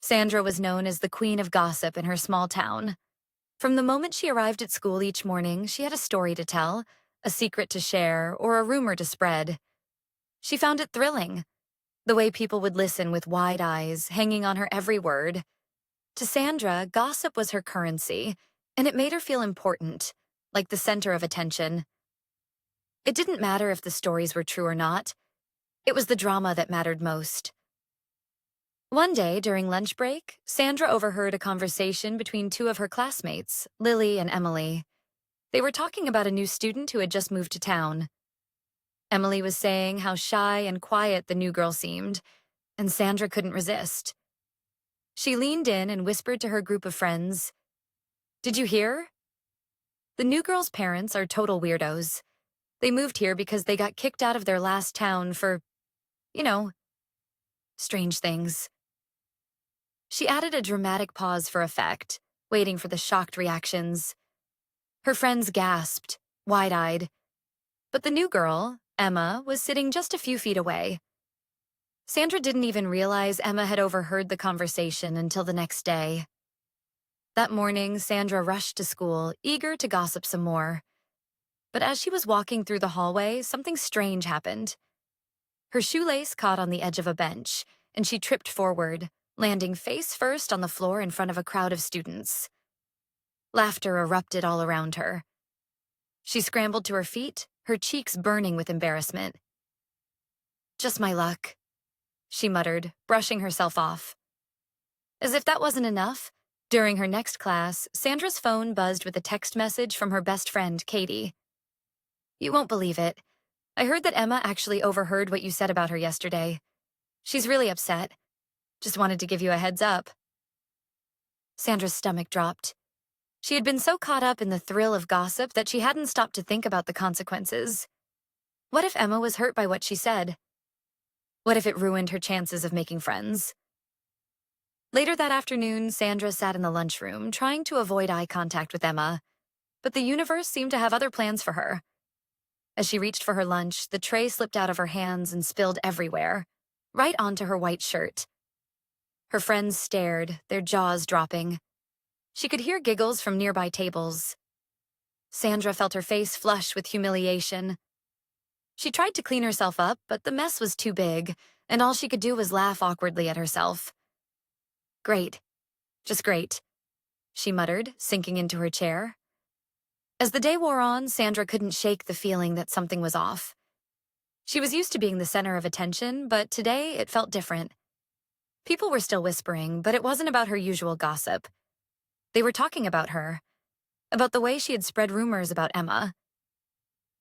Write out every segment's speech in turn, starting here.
Sandra was known as the queen of gossip in her small town. From the moment she arrived at school each morning, she had a story to tell, a secret to share, or a rumor to spread. She found it thrilling, the way people would listen with wide eyes, hanging on her every word. To Sandra, gossip was her currency, and it made her feel important, like the center of attention. It didn't matter if the stories were true or not. It was the drama that mattered most. One day, during lunch break, Sandra overheard a conversation between two of her classmates, Lily and Emily. They were talking about a new student who had just moved to town. Emily was saying how shy and quiet the new girl seemed, and Sandra couldn't resist. She leaned in and whispered to her group of friends, "Did you hear? The new girl's parents are total weirdos. They moved here because they got kicked out of their last town for, you know, strange things." She added a dramatic pause for effect, waiting for the shocked reactions. Her friends gasped, wide-eyed. But the new girl, Emma, was sitting just a few feet away. Sandra didn't even realize Emma had overheard the conversation until the next day. That morning, Sandra rushed to school, eager to gossip some more. But as she was walking through the hallway, something strange happened. Her shoelace caught on the edge of a bench, and she tripped forward, landing face first on the floor in front of a crowd of students. Laughter erupted all around her. She scrambled to her feet, her cheeks burning with embarrassment. "Just my luck," she muttered, brushing herself off. As if that wasn't enough, during her next class, Sandra's phone buzzed with a text message from her best friend, Katie. "You won't believe it. I heard that Emma actually overheard what you said about her yesterday. She's really upset. Just wanted to give you a heads up." Sandra's stomach dropped. She had been so caught up in the thrill of gossip that she hadn't stopped to think about the consequences. What if Emma was hurt by what she said? What if it ruined her chances of making friends? Later that afternoon, Sandra sat in the lunchroom, trying to avoid eye contact with Emma, but the universe seemed to have other plans for her. As she reached for her lunch, the tray slipped out of her hands and spilled everywhere, right onto her white shirt. Her friends stared, their jaws dropping. She could hear giggles from nearby tables. Sandra felt her face flush with humiliation. She tried to clean herself up, but the mess was too big, and all she could do was laugh awkwardly at herself. "Great. Just great," she muttered, sinking into her chair. As the day wore on, Sandra couldn't shake the feeling that something was off. She was used to being the center of attention, but today it felt different. People were still whispering, but it wasn't about her usual gossip. They were talking about her, about the way she had spread rumors about Emma.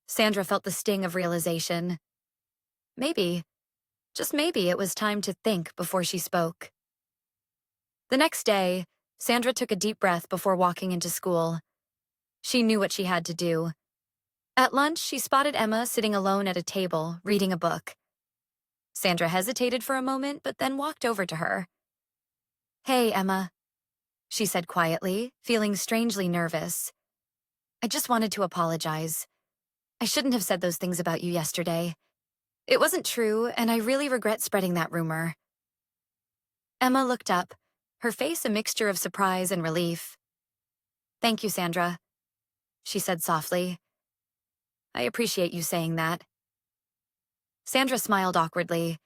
Sandra felt the sting of realization. Maybe, just maybe, it was time to think before she spoke. The next day, Sandra took a deep breath before walking into school. She knew what she had to do. At lunch, she spotted Emma sitting alone at a table, reading a book. Sandra hesitated for a moment, but then walked over to her. "Hey, Emma," she said quietly, feeling strangely nervous. "I just wanted to apologize. I shouldn't have said those things about you yesterday. It wasn't true, and I really regret spreading that rumor." Emma looked up, her face a mixture of surprise and relief. "Thank you, Sandra," she said softly. "I appreciate you saying that." Sandra smiled awkwardly.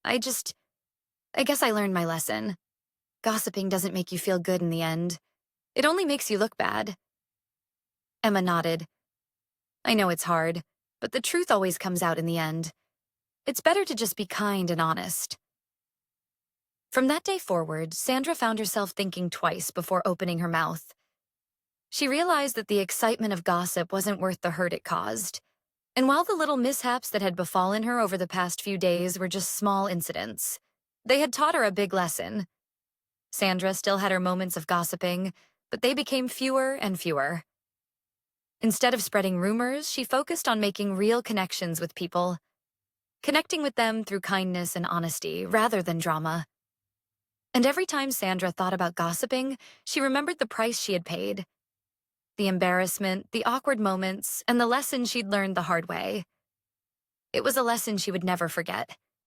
I guess I learned my lesson. Gossiping doesn't make you feel good in the end. It only makes you look bad." Emma nodded. "I know it's hard, but the truth always comes out in the end. It's better to just be kind and honest." From that day forward, Sandra found herself thinking twice before opening her mouth. She realized that the excitement of gossip wasn't worth the hurt it caused. And while the little mishaps that had befallen her over the past few days were just small incidents, they had taught her a big lesson. Sandra still had her moments of gossiping, but they became fewer and fewer. Instead of spreading rumors, she focused on making real connections with people, connecting with them through kindness and honesty rather than drama. And every time Sandra thought about gossiping, she remembered the price she had paid. The embarrassment, the awkward moments, and the lesson she'd learned the hard way. It was a lesson she would never forget.